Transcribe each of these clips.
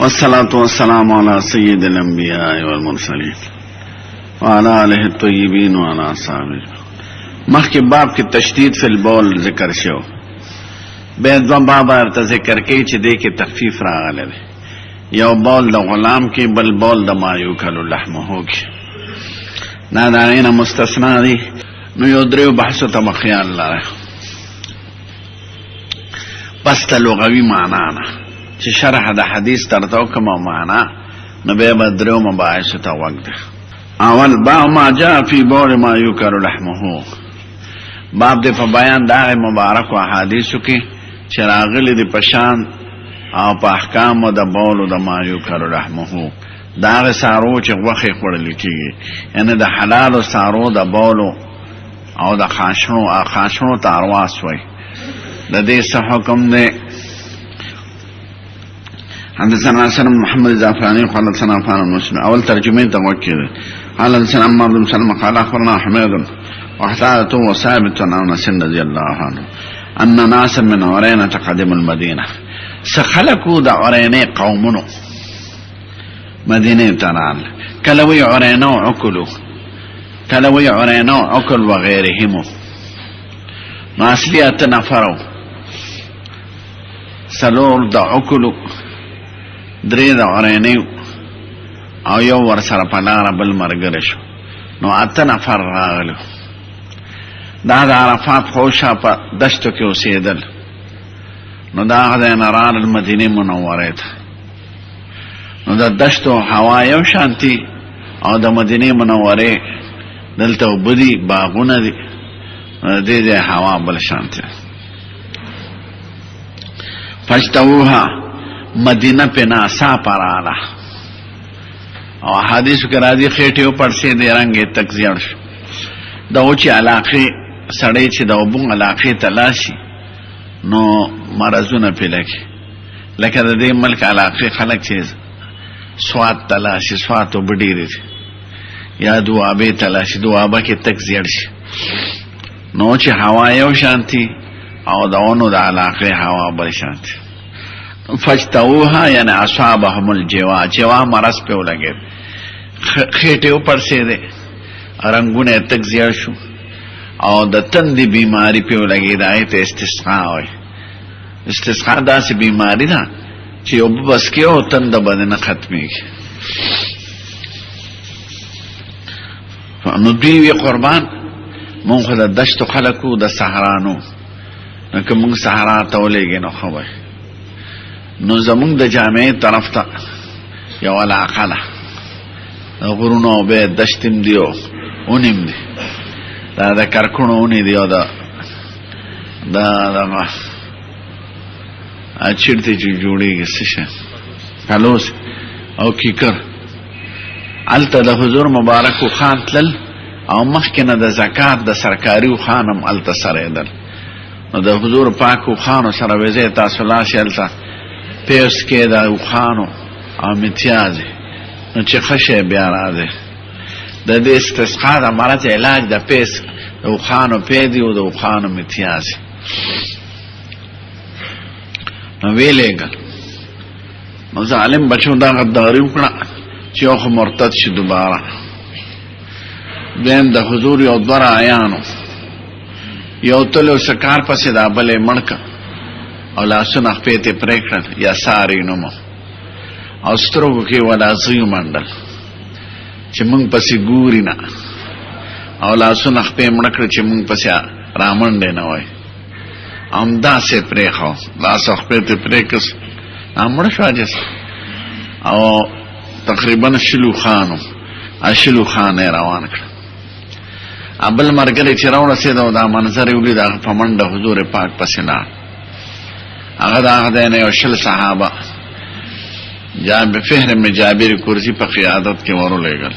والصلاة والسلام على سيد الانبیاء والمرسلین وعلى آلہ الطیبین وعلى اصحابہ. مخی باب کی تشدید فی البول ذکر شو، بید و باب ارتا ذکر کی چی دے کی تخفیف راغلے دے، یو بول دا غلام کی بل بول دا ما یوکلو لحمہو کی نادائین مستثنا دی. نو یو دریو بحثو تا مخیال لارے پس تا لغوی معنانا چی شرح دا حدیث ترتاو کما معنا نبی بدریو مباعثو تا وقت. اول باب ما جا فی بول ما یوکلو لحمہو، باب دے پا بیان داغ مبارک و حدیثو کی چراغلی دی پشان او پا احکام دا بولو دا ما یوکلو لحمہو داغ سارو چی وخی خوڑلی چیگی، یعنی دا حلال سارو دا بولو او دا خاشنو تا ارواس وی دا دیس حکم دے. حدثنا سلم محمد الزعفراني قال حدثنا عفان المسلم اول ترجمه توكل قال حدثنا عمار بن سلمة قال اخبرنا حميد وحتاته وثابت عن انس رضي الله عنه ان ناسا من عرينة قدموا المدينه، سخلقوا دا عرينه قومنو مدينه تنال كلوي عرينه عقلوا كلوي عرينه عقل وغيرهم ما اصليات نفروا سلور دا عقلوا درې د عرینیو او یو ور سره په لاره بل مرګره شو، نو اته نفر راغلو. دا د عرفات خوشا په دشتو کې اوسېدل، نو دا غځای نه راغلل مدینې منورې ته. نو د دشتو هوا یو شانتي او د مدینې منورې دلته اوبه دي، باغونه دي، د دې ځای هوا بل شانتي. فاشتوها مدینہ پہ ناسا پرالا او حدیثو که راضی خیٹیو پرسی دی رنگی تک زیاد شو. دا اوچی علاقی سڑی چی دا اوبون علاقی تلاشی نو مرزون پی لکی، لکه دا دی ملک علاقی خلق چیز سوات تلاشی، سواتو بڑیری دی یا دوابی تلاشی، دوابا کی تک زیاد شی. نو اوچی هوا یو شانتی او دا اونو دا علاقی هوا بل شانتی. فجتوها یعنی اصابهم الجوا، جوا مرض پہ لگے، خیٹے اوپر سے دے رنگونے تک زیاد شو او د تندی بیماری پہ لگی. دا ایت استسقاء ہوئی، استسقاء دا سی بیماری دا چی او بس کیا ہو تند بدن ختمی کی. ندویوی قربان من خود دشت خلقو دا سحرانو نکه من سحرا تولے گی نو خواه. نو زمونږ د جامعې طرف ته یو علاقه ده، غرونو او به دشتم دی او اونیم دی، دا د کرکونو اونی دی او دا چیرته چې جوړېږي څه شی کلوس او کیکر. هلته د حضور مبارکو خان تلل او مخکې نه د زکات د سرکاري خانم هلته سرېدل. نو د حضور پاکو خانو سره ویځئ تاسو لاشئ هلته پیس کې دا اوخانو او امتیازی، نو چه خشه بیا رازی. دا دی استسقا دا مرض علاج دا پیس دا اوخانو پیدی و دا اوخانو امتیازی. نو ویلے گل نو ظالم بچو دا غداری اکڑا چی اوخ مرتد شی دوبارا. بین دا حضور یو دور آیانو، یو تلو سکار پسی دا بلے مڑکا او لاسونه خپې ته پرې کړل یا ساری نومو او سترګو کې ولاسیو منډل چې مونږ پسې ګوري نه، او لاسونه خپې مړ کړل چې مونږ پسې رامنډې نه وای. همداسې پرېښو، لاس خپې ته پرې کړ مړ شو عاجز. او تقریبا شلو خان یې روان کړ. بل ملګری چې راورسېد او دا منظر یې ولید، هغه په منډه حضور پاک پسې لاړ. هغه دا هغه دی نه یو شل صحابه فهر ابن جابر کرزي په قیادت کې ورولېږل.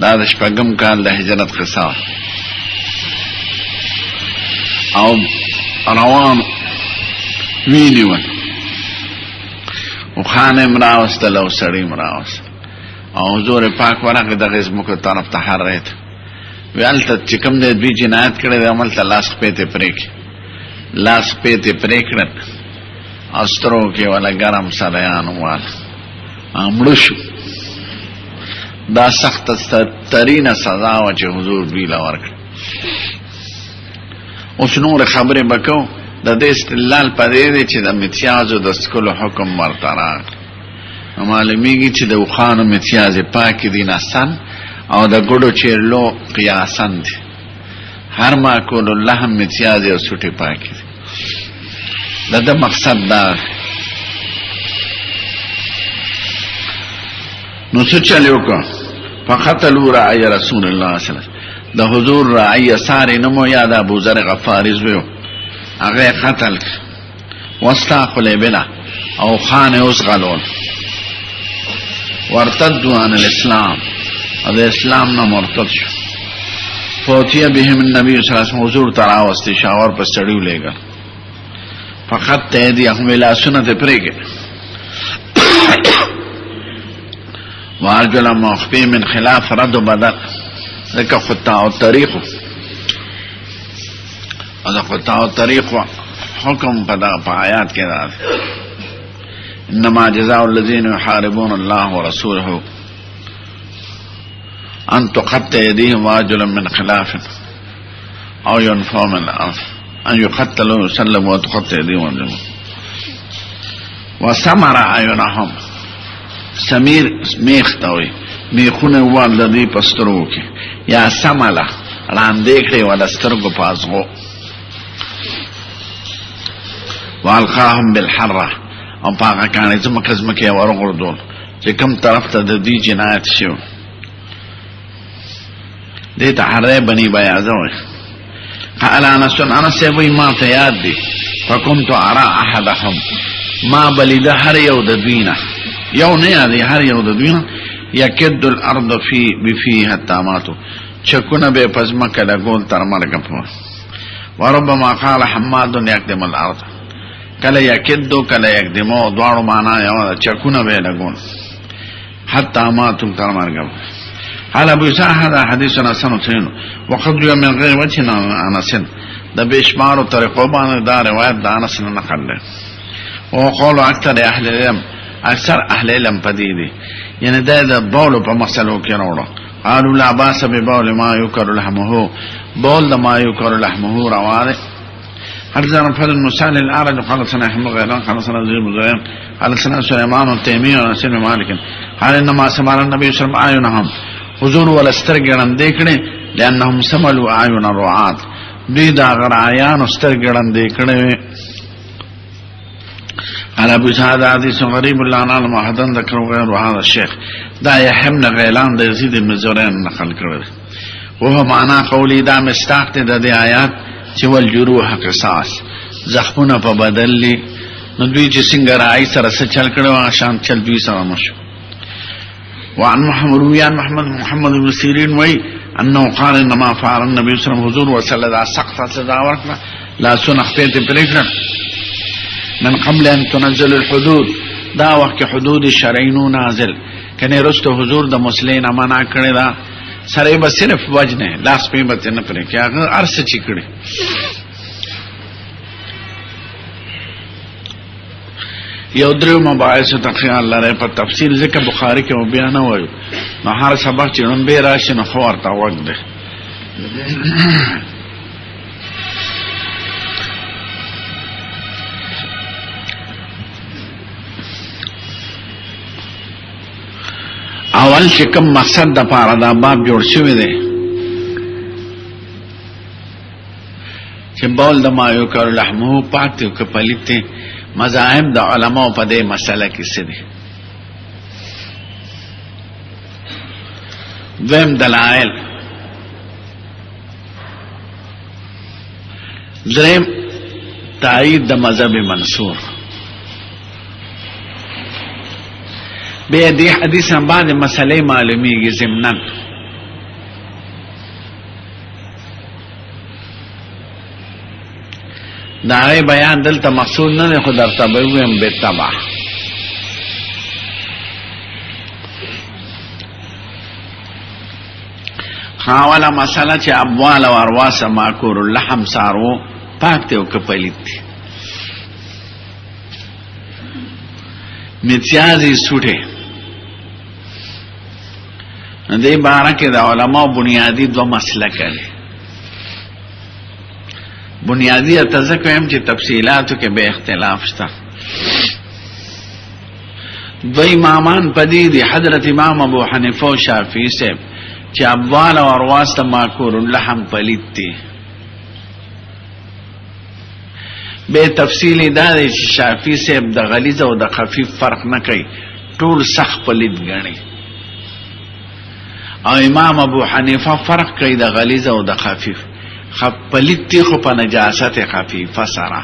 دا د شپږم کال د هجرت قصه او روان وینیول او خان امراوستل او سړی امراوست او حضور پاک ورغه د غزمکو طرف ته حرېت ویالته چې کوم د دوی جنایت کړی د عمل ته لاس پېته پرېک لاس پېته پرېکړل استرو کې ولا ګرم سلیان وال مړ شو. دا سخت ترین سزا و چې حضور دوی له ورکړه. اوس نور خبرې به کوو. د دې استدلال په دې دی چې د متیازو د څکلو حکم ورته راغلی. معلومیږي چې د اوښانو متیازې پاکې دي نسن، او د ګډو چیرلو قیاسن دي. هر ماکول اللحم متیازې او سوټې پاکې دي. د ده مقصد دا نو څه چل یې وکړه؟ فقتلوا رعی رسول الله صلی الله علیه وسلم. د حضور رعی ساری نمو یا د ابوذر غفاری زوی هغه قتل واستاقوا الابل او خان اوس غلول وارتدوا عن الاسلام او د اسلام نه مرتد شو. فوتیه بهم النبي صلی الله علیه وسلم. حضور تراوستی شاور پر سړیو لېږل. فقط تهدیهم الى سنت پرېږه وارجل مخفی من خلاف رد و بدل. ذکر خطاء الطریق او دا خطاء الطریق حکم پا آیات کے دار. انما جزاء الذین یحاربون اللہ ورسولہ ان تقطع ایدیهم وارجلهم من خلاف او ينفوا من الارض ان يقتلوا يسلموا وتقطع ایدیهم وارجلهم وثمر اعینهم. سمیر میخ تاوی میخونه والدی پسترو کی یا سملا راندیکڑی والسترگو پازغو والقاهم بالحرة او پاقا کانی زمکزمکی ورغردون چه کم طرف تا دی جنایت شو دیتا حره بنی بیازوی قال انس وی ما تیاد دی فکنتو ارا احدهم ما بلیده هر یو دوینا یو نه یادی هر یو د دوی یکد الارض فی بفیها التاماتو چکونه به پزمکه لګول تر مرګ په. وربما قال حماد یقدم الارض کله یکد کله یقدمو دواړو معنا یو چکونه به لګول حتی ماتو تر مرګ. قال ابو سعد حدیثنا سنتين وقد من غير وجه انس. د بشمار طریقو باندې دا روایت د انس نه نقل ده. او قول اکثر اهل العلم اکثر اهل علم پدې دي یعنی دا بول په مسلو کې راوړو. قالوا لا باس ببول ما يكر لحمه. بول د ما يكر لحمه رواه. حدثنا فضل المسال الاعرج قال سنه احمد غيران قال سنه زيد بن زيد قال سنه سليمان التيمي ونسيم مالك قال انما سمع النبي صلى الله عليه وسلم اعينهم حضور ولسترګړن دیکړي لانهم سملوا اعين الرعات. دوی دا غرایان استرګړن دیکړي. على ابو سعد حديث غريب لا نعلم احدا ذكره غير هذا الشيخ. دا يحمن غيلان د يزيد بن زرين نقل کړل. وهو معنا قولي دا مستاق د دې آیات چې ول جروح قصاص زخمونه په بدل لي. نو دوی چې څنګه راي سره چل کړو شان چل دوی سره مشو. وعن محمد بن سيرين وي انه قال انما فعل النبي صلى الله عليه وسلم حضور وسلم سقط سزا ورکړه لا سنخته پرېکړه من قبل ان تنزل الحدود. دا وقت حدود شرعینو نازل کنه رستو حضور د مسلین امانا کړی دا سره به صرف وجنه لاس په بچ نه پرې کې هغه ارس چی کړی. یو درو مباحث ته خیال لري په تفصیل ذکر بخاری کې بیان وایو. نو هر سبق چې نن به راشي نو خو ورته وخت ده. اول چې کوم مقصد د پاره دا باب جوړ شوی دی چې بول د ما یو کار لحمه پاتې او کپلیته مذاهب د علماء په دې مسله کې څه دي. دویم دلائل. دریم تایید د مذهب منصور. بیا دې حدیث هم باندې مسلې معلومیږي ضمناً. دا بیان دلته مقصود نه خو درته به ویم به تبع. خاوله مسله چې ابوال او ارواس ماکور اللحم سارو پاک ته او کپلیت دي. متیازي سوټه دې باره کې د علماء بنیادی دو مسلک لري. بنیادی اتذکر هم چې تفصیلاتو کې به اختلاف شته. دو امامان پدې دي حضرت امام ابو حنیفه او شافعی صاحب چې ابوال او ارواس ته ماکور اللحم پلیت دي. به تفصیل دا دی چې شافعی صاحب د غلیظ او د خفیف فرق نه کوي، ټول سخت پلیت ګڼي. او امام ابو حنیفه فرق کوي د غلیظ او د خفیف. پلیت دی خو په نجاست خفیفه سره.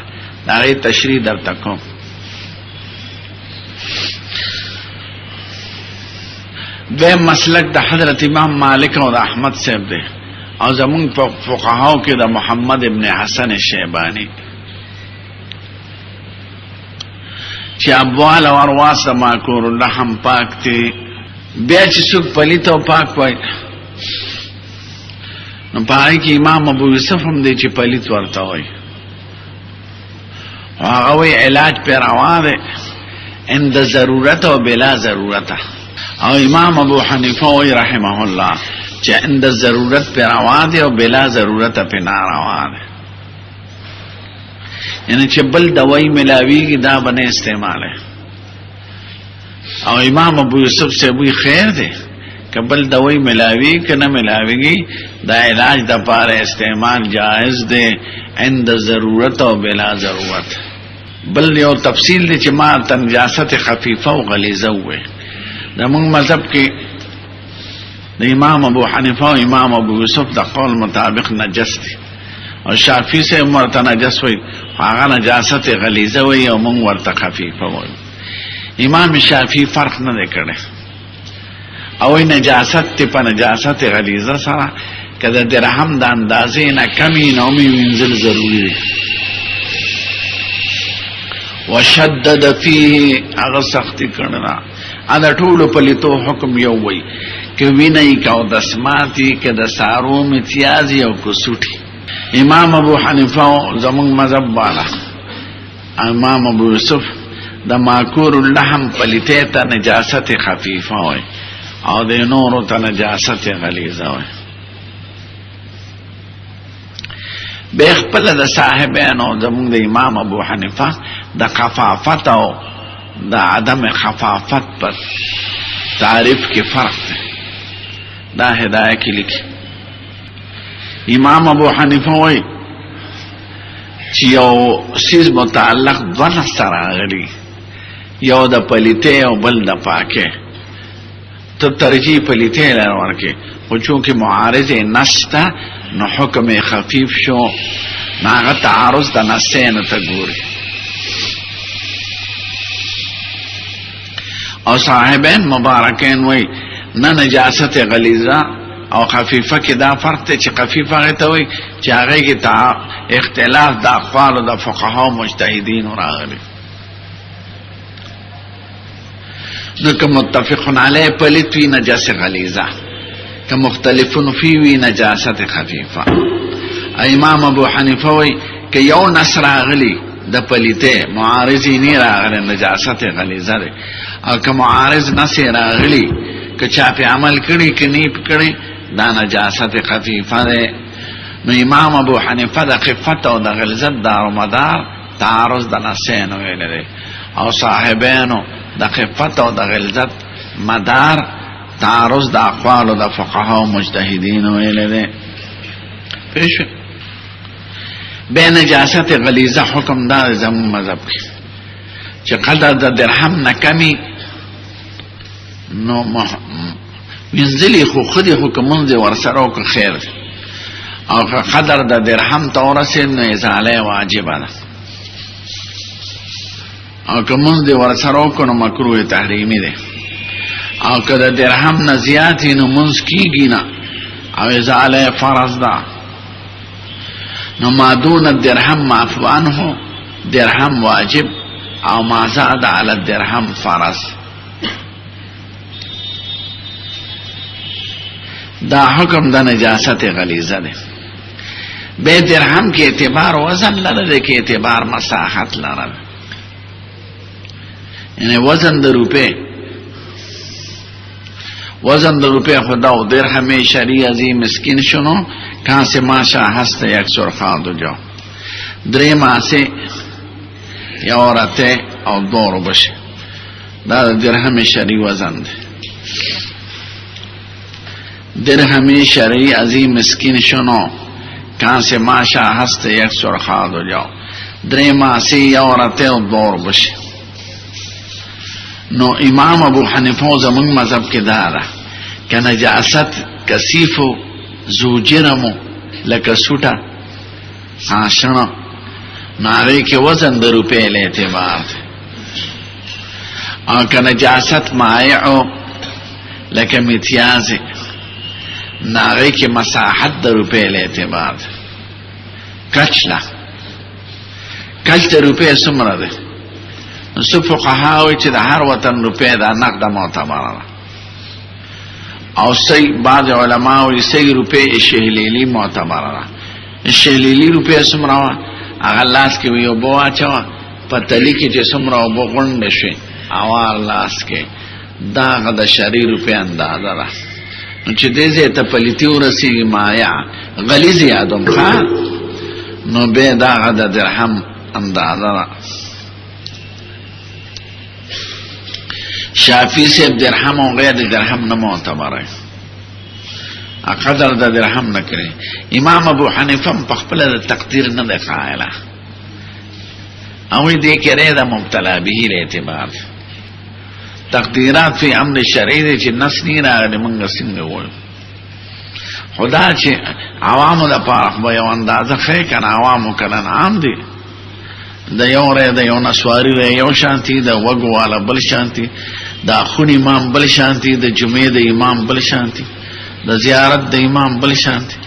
دا غي تشریح درته کوم. دویم مسلک د حضرت امام مالک او د احمد صاحب دی، او زمون په فقهاو کې د محمد ابن حسن شیبانی چې ابوال او ارواس د ماکور اللحم پاک دي. بیا چې څوک پلیت او پاک وای نو پای کې امام ابو یوسف هم دی چې پلیت ورته وای، هغه وی علاج پر روا ده عند ضرورت او بلا ضرورت. او امام ابو حنیفه وی رحمه الله چې عند ضرورت پر روا ده او بلا ضرورت پر ناروا ده. یعنی چې بل دوايي ملاویږي دا باندې استعماله. او امام ابو یوسف سے وی خیر ده کبل دوائی ملاوی که نه ملاویگی دا علاج دا پار استعمال جائز ده عند ضرورت او بلا ضرورت. بل یو تفصیل دی چې ما تنجاست خفیفه او غلیظه وې. دا موږ مذهب کې د امام ابو حنیفه او امام ابو یوسف د قول مطابق نجس دي، او شافعی سے مرته نجس وې، هغه نجاست غلیظه وې او موږ ورته خفیفه وې. امام شافعی فرق نه کړي او نجاست ته په نجاست غلیظه سره کله درهم د اندازې نه کمی نه می منزل ضروری دی. وشدد فيه هغه سختی کړه. ادا ټول په لیتو حکم یو وای ک ویني کا د سماتی ک د سارو امتیازي او کو سوټي. امام ابو حنیفه زمون مذهب والا امام ابو یوسف د ماکور اللحم پلیته ته نجاست خفیفه وای او د نورو ته نجاست غلیظه وای. به خپل د صاحبانو زمون د امام ابو حنیفه د خفافت او د عدم خفافت پر تعریف کې فرق دی. دا هدايه کې لیکي امام ابو حنیفه وای چې یو سیز متعلق دو نصر راغلی، یو د پلیته او بل د پاکه، تو ترجیح پلیته لرور کې خو چونکه معارض نستا نو حکم خفیف شو، ناغه تعارض د نسین ته ګوري. او صاحبین مبارکین وای نه نجاست غلیظه او خفیفه کې دا فرق دی چې خفیفه هغه ته وای چې هغه کې اختلاف د اقوال د فقها او مجتهدین راغلي. نو که متفقون علیه پلیت وی نجاست غلیظه، که مختلفون فی وی نجاست خفیفه. امام ابو حنیفه وی که یو نصر راغلی د پلیته معارضی نی راغلی نجاست غلیظه ده، او که معارض نصر راغلی که چا په عمل کړي که نی کړي دا نجاست خفیفه ده. نو امام ابو حنیفه د خفت او د غلظت دارومدار تعارض د نسین ویل ده، او صاحبانو د خفت او د غلظت مدار تعارض د اقوال د فقها او مجتهدین ویل ده. پېښ به نجاست غلیظه حکم دار زمون مذهب کې چې قدر د درهم نه کمی نو منزلی خو خودی حکمون دی ورسره او خیر دی، او قدر د درهم ته ورسېد نو ازاله واجبه ده، او که منز دی ورسره او کنو مکروه تحریمی ده، او که د درهم نه زیاتی نو منز کیږي نه او ازاله فرض ده. نو ما دون الدرهم معفو عنه درهم واجب او ما زاد على الدرهم فرض. دا حکم د نجاست غلیظه ده. به درهم کې اعتبار وزن لره کې اعتبار مساحت لره، یعنی وزن د روپے وزن در روپے خدا و درہم شری عظیم مسکین شنو کہاں سے ماشا ہست یک سرخا دو جاؤ درے ماہ سے یا عورتے او دور بشے دا درہم شری وزن دے درہم شری عظیم مسکین شنو کہاں سے ماشا ہست یک سرخا دو جاؤ درے ماہ سے یا عورتے او دور بشے نو امام ابو حنیفہ زمون مذہب کے دارا کہ نجاست کثیفو زو جرمو لکا سوٹا آشنا نارے کے وزن در روپے اعتبار دے اور کہ نجاست مائعو لکا متیازے نارے کے مساحت در روپے اعتبار دے کچلا کچ در روپے سمرا دے سو فقهاوی چې د هر وطن روپے دا نقد معتبره ده او سی بعض علماوی سی روپے شهلیلی معتبره ده شهلیلی روپے سمرا هغه لاس کې ویو بو اچوا پتلی کې چې سمرا وبو غونډ شي اوار لاس کې دا غد شری روپے اندازه ده نو چې دې زه ته پلیتی ورسی مایا غلیظ یادم ښا نو به دا غد درهم اندازه ده شافی سے درہم و غیر درہم نہ معتبر ہے قدر دا درہم نہ کرے امام ابو حنیفہ پخپل تقدیر نہ دکھائلا اوی دے کے رے دا مبتلا بھی اعتبار تقدیرات فی امر شرعی دے چی نس نی راغلی منگ سنگ وول خدا چی عوامو دا پارخ با یو اندازه خی کن عوامو کلن عام دی دا یو رے دا یو نسواری رے یو شانتی دا وگو والا بل شانتی دا خون امام بل شانتی دا جمعه دا امام بل شانتی دا زیارت دا امام بل شانتی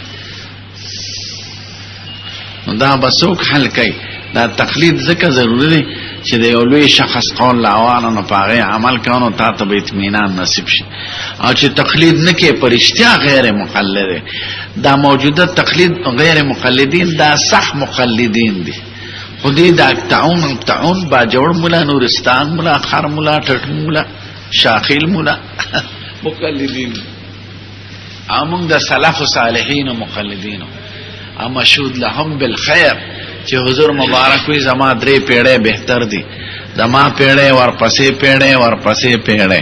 دا بسوک حل کئی دا تقلید ذکر ضروری دی چی دا یولوی شخص قول لاوانا نو پاغی عمل کانو تا تب اطمینان نصیب شی او چی تقلید نکی پرشتیا غیر مقلد دا موجوده تقلید غیر مقلدین دا صح مقلدین دی خودی دا تعون با جوڑ مولا نورستان مولا خر مولا ٹھٹ مولا شاخیل مولا مقلدین امونگ دا سلف و صالحین و مقلدین امشود لهم بالخیر چی حضور مبارک وی زما درے پیڑے بہتر دی زما پیڑے ورپسے پیڑے ورپسے پیڑے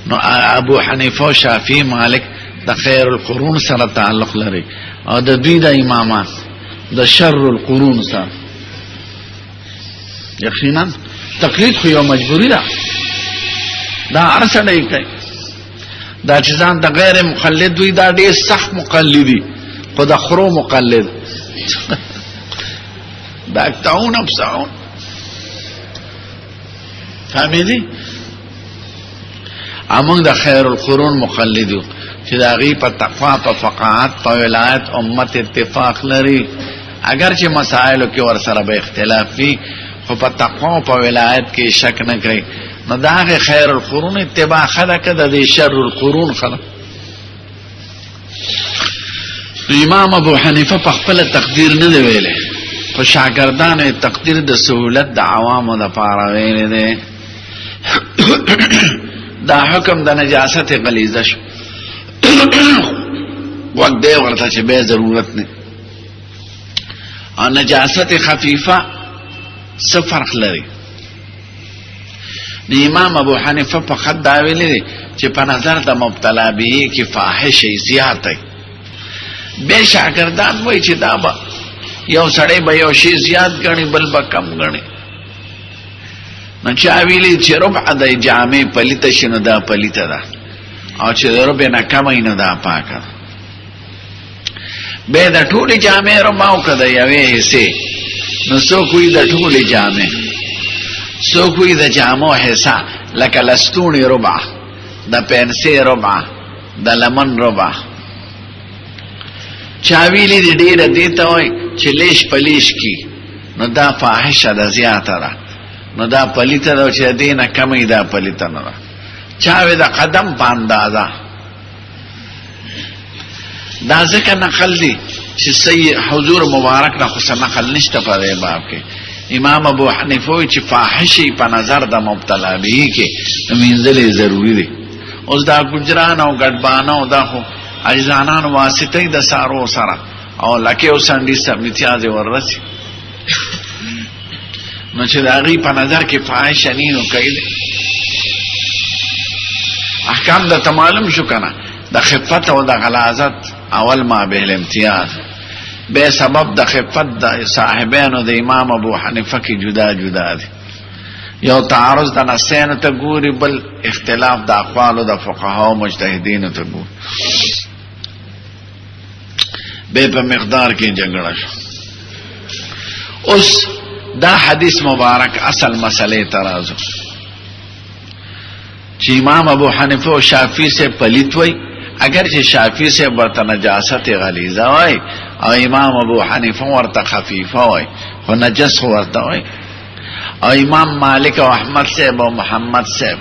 نو ابو حنیفہ شافی مالک دا خیر القرون سره تعلق لري او دا دوی دا امامان دا شر القرون سره یقینا تقلید خو یو مجبوری ده دا ارسړی کوي دا چې ځان د غیر مقلد وي دا ډېر سخت مقلدي خو د خرو مقلد دا اکتعون ابسعون فهمیدی امونږ د خیر القرون مقلدو چې دا غي په تقوا په فقاهت په ولایت امت اتفاق لري اگر چې مسائلو کې ور سره به اختلاف وي خو په تقوا په ولایت کې شک نه کوي نو دا خیر القرون اتباع خدا کده د شر القرون خلا امام ابو حنیفه په خپل تقدیر نه دی ویلې خو شاګردانو تقدیر د سہولت د عوامو د پاره ویلې ده دا حکم د نجاست غلیظه شو وقت دی ورته چې به ضرورت نه او نجاست خفیفه څه فرق لري د امام ابو حنیفه په خد دا ویلي چې په نظر د مبتلا به کې فاحشه زیاته به شاګردان وایي چې دا به یو سړی به یو شی زیات غني بل به کم غني نو چا ویلي چې ربع د جامع پلیت شنو دا پلیت ده او چې ربع نه کم نه دا پاکه به د ټولې جامع رماو کده یوې حصے نو سو کوئی د ټولې جامع سو کوئی د جامو حصہ لکه لستونی ربع د پنسې ربع د لمن ربع چاویلی دی ډیره دیتا وای چې لیش پلیش کی نو دا فاحشه ده زیاته ده نو دا پلیته ده چې دینه کمی دا پلیته نه ده چاوی د قدم په اندازه دا ځکه نقل دی چې سید حضور مبارک نه خو نقل نشته په دې باب کې امام ابو حنیفه چې فاحشه په نظر د مبتلا به کې منځلې ضروری دی اوس دا ګجران او ګډبانه او دا خو اجزانان واسطه د سارو سره او لکه او سندي سم امتیاز وررسي نو چې دا غي په نظر کې فاحش نینو کوي احکام د تمالم شو کنه د خفت او د غلاظت اول ما به الامتیاز به سبب د خفت د صاحبانو د امام ابو حنیفه کې جدا جدا دي یو تعارض د نسین ته ګوري بل اختلاف د اقوال د فقها او مجتهدین ته ګوري به په مقدار کې جګړه شو اوس دا حدیث مبارک اصل مسئلے ترازو چې امام ابو حنیفه او شافعی سے پلیت وای اگر چې شافعی سے ورته نجاست غلیظه وای او امام ابو حنیفه ورته خفیفه وای خو نجس ورته وای او امام مالک او احمد سے ابو محمد سے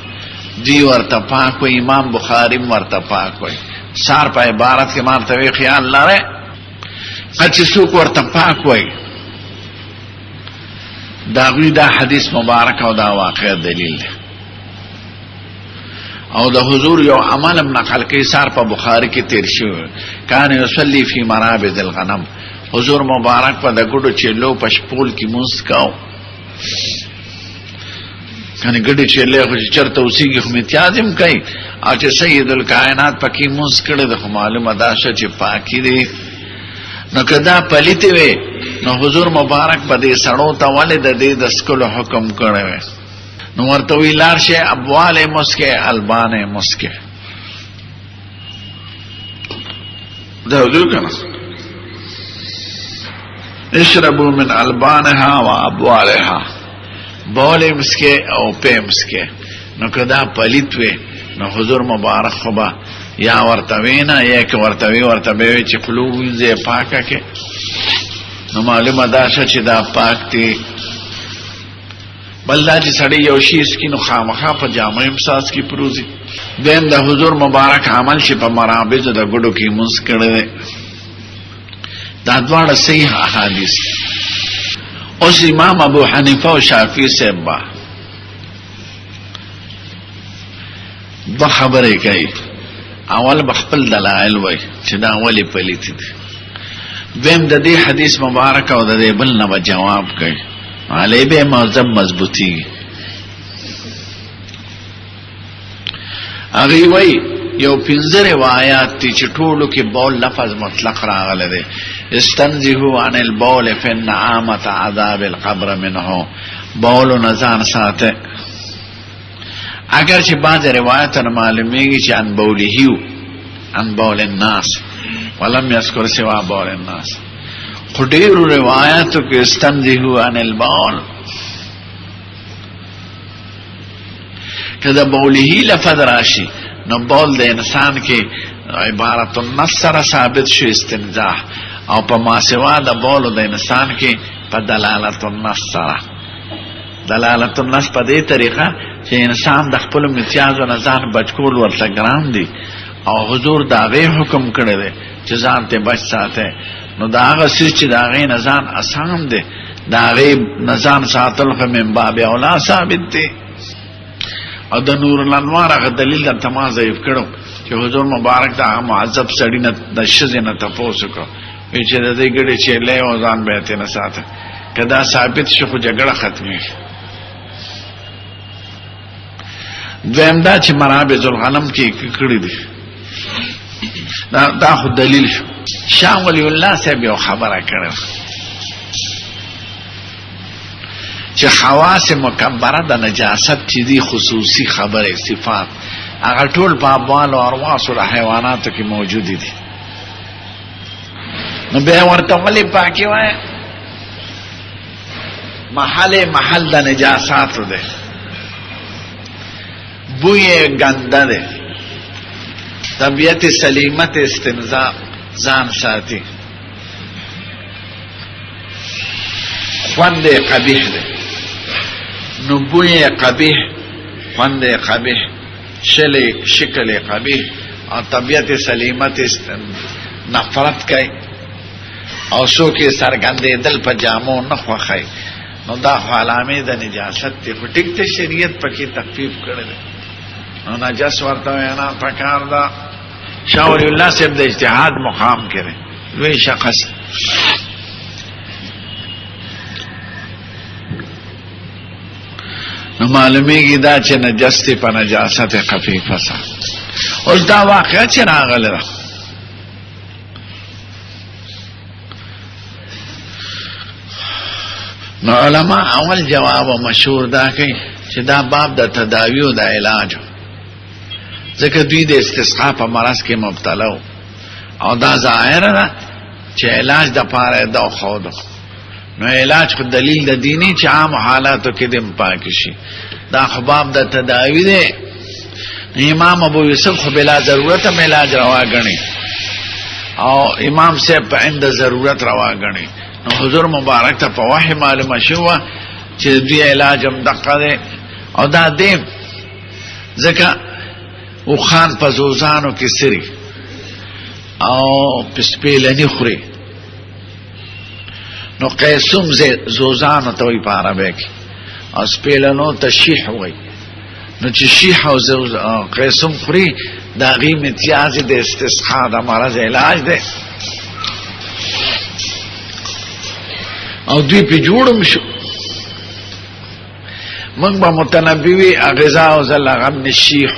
دی ورته پاک وای امام بخاری ورته پاک وای سار په عبارت کې مرتبه خیال لاره چې څوک ورته پاک وای داغوی دا حدیث مبارک او دا واقع دلیل ده او د حضور یو عمل نقل کوي سار په بخاری کې تیر شو کان یصلی فی مرابض الغنم حضور مبارک په د ګډو چلو پشپول کې مونږ کاو کنه ګډي چلې خو چرته اوسېږي خو امتیازم کوي او چې سید الکائنات پکې مونږ کړه د معلومه ده چې پاکي دي نو کدا پلیتی وي نو حضور مبارک په دې سړو ته ولې د دې د سکلو حکم کړی نو ورته وی لار شه ابوال مسکه البان مسکه دا حضور کنه اشربوا من البانها و ابوالها بول مسکه او په مسکه نو کدا پلیت وي نو حضور مبارک خو یا ورتوینا یا که ورتوی ورتوی چې قلوب زی پاکه کې نو معلومه دا چې دا پاک دی بل دا چې سړی یو شی اسکی نو خامخا په جامع امساس کې پروزي دین د حضور مبارک عمل چې په مرابض د ګډو کې مونږ کړی دا دواړه صحیح احادیث اوس امام ابو حنیفه او شافعی صاحب با خبره کوي اول بخپل دلائل وای چې دا اولی پلیت دي ویم د دې حدیث مبارک او د دې بل نه جواب کوي علی به معظم مضبوطی هغه وای یو پنځه روایت دي چې ټولو کې بول لفظ مطلق راغلی دی استنزهوا عن البول فإن عامة عذاب القبر منه بول نزان ساته اگر چې بعض روایتونه معلومیږي چې ان بوله ان بول الناس ولم يذكر سوا بول الناس خو ډیرو روایتو کې استنزهوا عن البول کله بوله لفظ راشي نو بول د انسان کې عبارت النص سره ثابت شو استنزاح او په ماسوا د بول د انسان کې په دلالت النص سره دلالت النص په دې طریقه چې انسان د خپل امتیاز او نزان بچکول ورته ګرام دي او حضور دا غي حکم کړی دی چې ځان ته بچ ساته نو دا هغه چې دا غي نزان آسان دي دا غي نزان ساتل خو من باب اولا ثابت دي او د نور الانوار هغه دلیل د تمام ضعیف کړو چې حضور مبارک دا معذب سړی نه د شزه نه تاسو کو چې د دې ګړي چې له او ځان به ته نه ساته کدا ثابت شو جګړه ختمي دویم دا چې مرابض الغنم کې کړی دي دا خو دلیل شو شاه ولی الله صاحب یو خبره کړه چې خواص مکبره د نجاست چې دي خصوصي خبره صفات هغه ټول په ابوال او ارواح او حیواناتو کې موجود دي نو به ورته ولې پاکي وای محل د نجاست ده بوی گنده ده طبیعت سلیمت استنزاق ځان ساتي خوند قبیح ده نو بوی قبیح خوند قبیح شکل قبیح او طبیعت سلیمت نفرت کوي او سو کې سرګندې دل په جامو نه خوخای نو دا علامه د نجاست ته ټیک ته شریعت پکې تخفیف کړل نجس ورته وینا پکار دا. شاه ولی الله صاحب د اجتهاد مقام کړي لوی شخص. نو معلومیږي دا چې نجس ته په نجاست خفیفه سره. اوس دا واقعه چې راغله نو علماء اول جواب مشهور دا کوي چې دا باب د تداوی او د علاج، ځکه دوی د استسقا په مرض کې مبتلا او دا ظاهر ده چې علاج د پاره دا خو ده. نو علاج خو دلیل د دیني چې عام حالاتو کې د پاک شي، دا خو باب د تداوی ده. امام ابو یوسف خو بلا ضرورت هم علاج روا غني او امام صاحب په عند ضرورت روا غني. نو حضور مبارک ته په وحی معلومه شو چې دوی علاج هم دقه ده او دا دیم ځکه او خان په زوزانو کې سری او پسپیلنی خوري. نو قیسوم زوزانو ته وی په عربی کې او سپیلنو ته شیح وی. نو چې شیح او قیسوم خوري دا غي امتیاز د استسقا د مرض علاج ده او دوی په جوړم شو. موږ به متنبوي غذا او زلغم الشیح.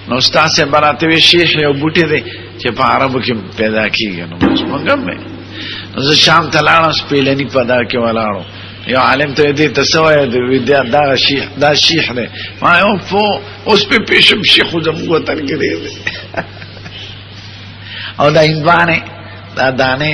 نو استاد سے براته وی شیح یو بوټی دی چې په عربو کې پیدا کیږي. نو موږ هم نو شام ته لاړم سپیلنی پیدا کې ولاړو. یو عالم ته دې تسوي د ودیا دا شیح دی. ما یو فو اوس په پېښم شیخ زموږ وطن کې دی او دا هندوانه دا دانه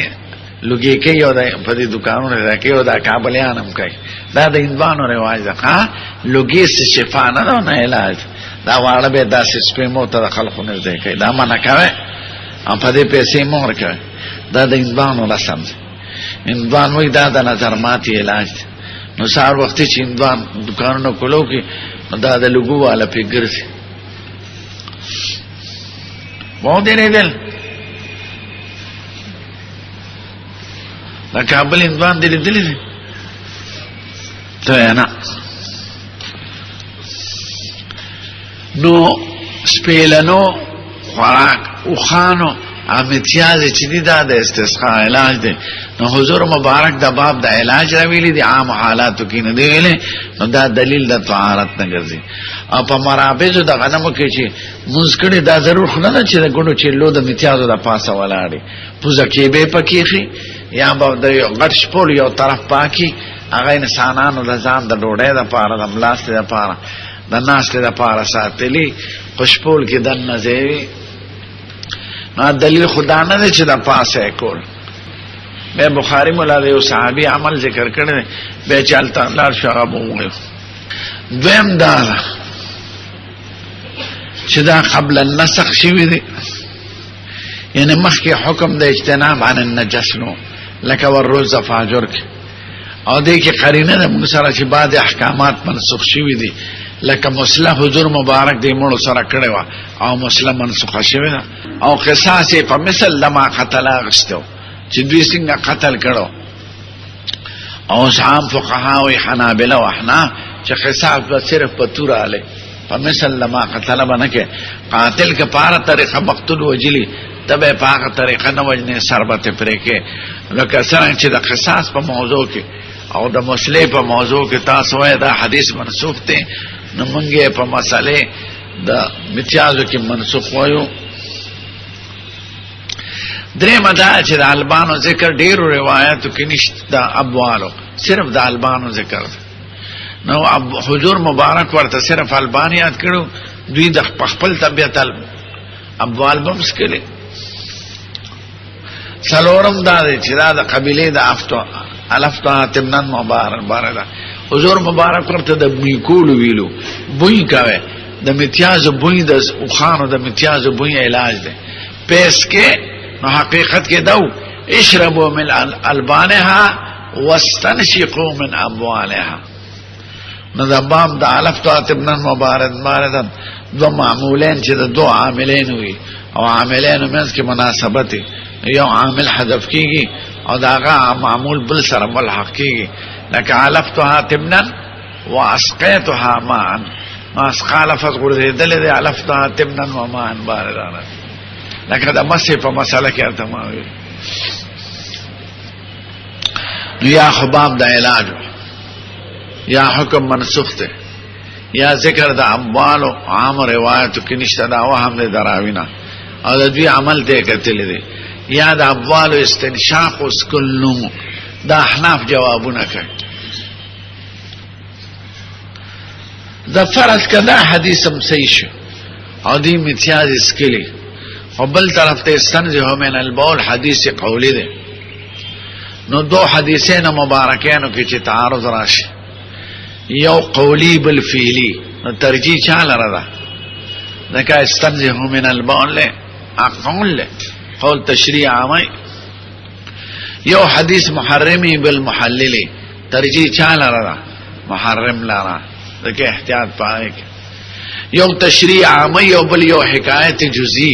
لوګي کوي او په دې دکانونو راکې او دا کابلیان هم کوي. دا د هندوانو رواج ده. ها لوګي څه شفا نه ده، نه علاج. دا واړه به داسې سپېمو ته خلکو نه دی کوي، دا منع کوي او په دې پیسې مور کوي. دا د هندوانو رسم دی. هندوان وایي دا د نظر ماتي علاج دی. نو سهار وختي چې هندوان دکانونو کولو کې دا د لوګو والا پې ګرځي. مو دې نه دل دا کابل هندوان دې لیدلی دي ته نه. نو سپیلنو خوراک او خانو امتیاز چې دي دا د استسقا علاج دی. نو حضور مبارک دا باب د علاج راویلی دی، عام حالاتو کې نه دی ویلی. نو دا دلیل د طهارت نه ګرځي. او په مرابضو د غنمو کې چې مونځ کړي دا ضرور خو نه ده چې د ګډو چیلو د امتیازو د پاسه ولاړې پوزه کېبې پکې خي یا به د غټ شپول یو طرف پاکي هغه انسانانو د ځان د ډوډۍ دپاره د ملاستې دپاره د ناستې دپاره ساتلي خوشپول کې دننه ځای وي. نو دلیل خدا نه دی چې د پاسه یې کول. بیا بخاري مولا د یو صحابي عمل ذکر کړی دی، بیا چې هلته لاړ شو هغه به ووایو. دویم دا ده چې دا قبل النسخ شوي دی، یعنی مخکې حکم د اجتناب عن النجس نو لکه والرز فاجر کې، او دې کې قرینه ده موږ سره چې بعض احکامات منسوخ شوي دي لکه مسله حضور مبارک دې مړو سره کړی وه او مسله منسوخه شوې ده. او قصاص یې په مثل لما قتل اخیستی چې دوی څنګه قتل کړو. او اوس عام فقها وایي حنابله او احناف چې قصاص به صرف په توره هلی په مثل لما قتل به نه کې. قاتل که په هره طریقه مقتول وجلي ته به یې په هغه طریقه نه وجنې سر به ترې پرې کې. لکه څرنګه چې د قصاص په موضوع کې او د مسلې په موضوع کې تاسو وایي دا حدیث منسوخ دی، نو موږ یې په مسلې د امتیازو کې منسوخ وایو. درېمه دا چې د البانو ذکر ډېرو روایاتو کې نشته، د ابوالو صرف د البانو ذکر ده. نو حضور مبارک ورته صرف البان یاد کړو، دوی د خپل طبیعت ابوال به مسکلي. څلورم دا دی چې دا د قبیلې د الفتوحه تمنن مبارک ده. حضور مبارک ورته د بوی کولو ویلو، بوی کوي د متیازو بوی د اوخانو د متیازو بوی علاج ده. پیس کې نو حقیقت کې دو اشربوا من البانها واستنشقوا من ابوالها. نو دا باب د الفتوحه تمنن مبارک دو معمولین چې د دو عاملین وي او عاملین منځ کې مناسبت یو عامل حذف کیږي او داغه معمول بل سره ملحق کیږي. لکه علفتها تمنا واسقيتها معا اسقال فغرزیدل دی علفتا تمنن ومان باردانا لکه دا مسی پا مسئله که ارتماوی یا خباب دا علاجو یا حکم منسوخ تے یا ذکر دا اموالو عام روایتو کنشتا دا وهم دے دراوینا او دا دوی عمل تے کتلی دے یا دا اموالو استنشاق اسکل نمو دا احناف جوابو نکر دا فرض کدا حدیثم سیشو او دی متیاز اسکلی و بل طرف تے استنزهو من البول حدیث قولی دے نو دو حدیثین مبارکینو کی چی تعارض راشی یو قولی بالفعلی نو ترجیح چال ردا دکا استنزهو من البول لے قول لے قول تشریع آمائی یو حدیث محرمی بالمحللی ترجیح چال ردا محرم لارا دکا احتیاط پائے کہ یو تشریع آمائی یو بل یو حکایت جزی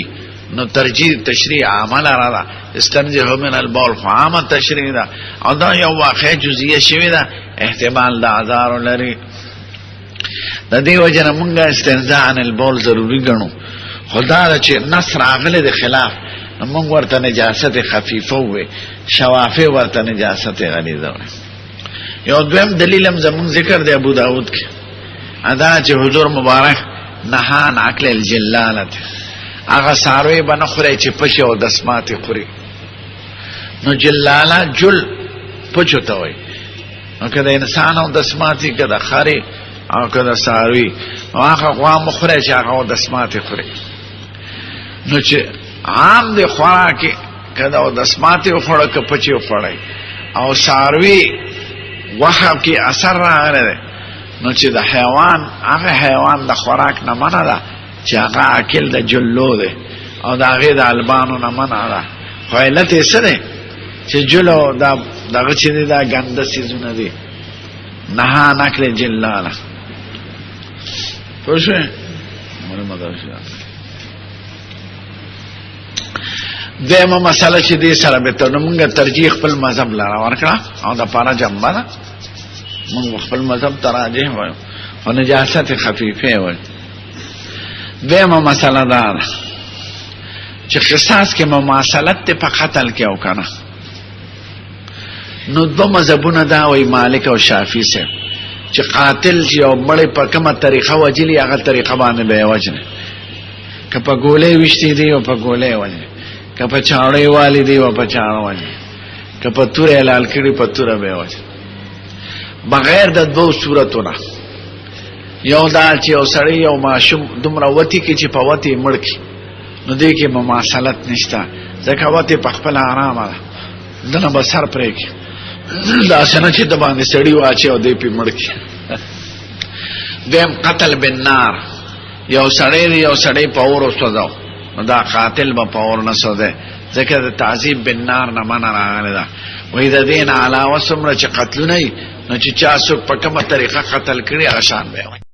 نو ترجیح تشریع عمل را استنزهو من البول خو عام تشریع دا او دا یو واقع جزیه شوی دا احتمال دا عذارو لري دا دی وجه منگا استنزاع عن البول ضروری گنو خدا دا چه نصر آغل دا خلاف منگ ورطا نجاست خفیفه ہوئے شوافه ورطا نجاست غلیظه ہوئے یو دویم دلیلم زمون ذکر دا ابو داود کی ادا چه حضور مبارک نهان عقل الجلالت آغا ساروی با نخوری چه پشی و دسماتی خوری نو جلالا جل پچو تاوی نو که دا انسان و دسماتی که دا خاری او که دا ساروی نو آغا قوام خوری چه آغا و دسماتی خوری نو چه عام دی خوراکی که دا و دسماتی و خوڑا که پچی و خوڑای او ساروی وحب کی اثر را آگره ده نو چه دا حیوان آغا حیوان دا خوراک نمانه ده چه آقا اکل دا جلو ده او دا آغی دا البانو نمانا ده خو علت ایسا ده چه جلو دا غچه ده دا گنده سیزونه ده نها نکل جلاله پوشوه مولي مدرشی دیمه مسئله چه ده سر بیتو نمونگا ترجیح خپل مذہب لارا ورکڑا او دا پارا جنبا ده منگ خپل مذہب تراجیح ویو و نجاست خفیفه ویو دیمه مسئله دار چه قصاص که مماثلت تی پا قتل که او کنه نو دو مذہبونه دا وی مالک او شافی سے چه قاتل چه او مڑی پا کم طریقه وجلی اغا طریقه بانه بے وجنه که پا گوله وشتی دی و پا گوله وجنه که پا چاڑی والی دی و پا چاڑ وجنه که پا تور علال کری پا تور بے وجنه بغیر دا دو صورتونه یو دا چې یو سړی یو ماشوم دومره وتی کې چې په وتی مړ کی نو دې کې مماثلت نشته ځکه وتی په خپل آرامه ده دنه به سر پرې کی دا څنګه چې د باندې سړی واچي او دې په مړ کی دیم قتل بالنار یو سړی په اور وسوځاو نو دا قاتل به په اور نه سوځي ځکه د تعذيب بالنار نه منع راغلی ده وې د دین علاوه سمره چې قتل نه نو چې چا څوک په کومه طریقه قتل کړي هغه شان به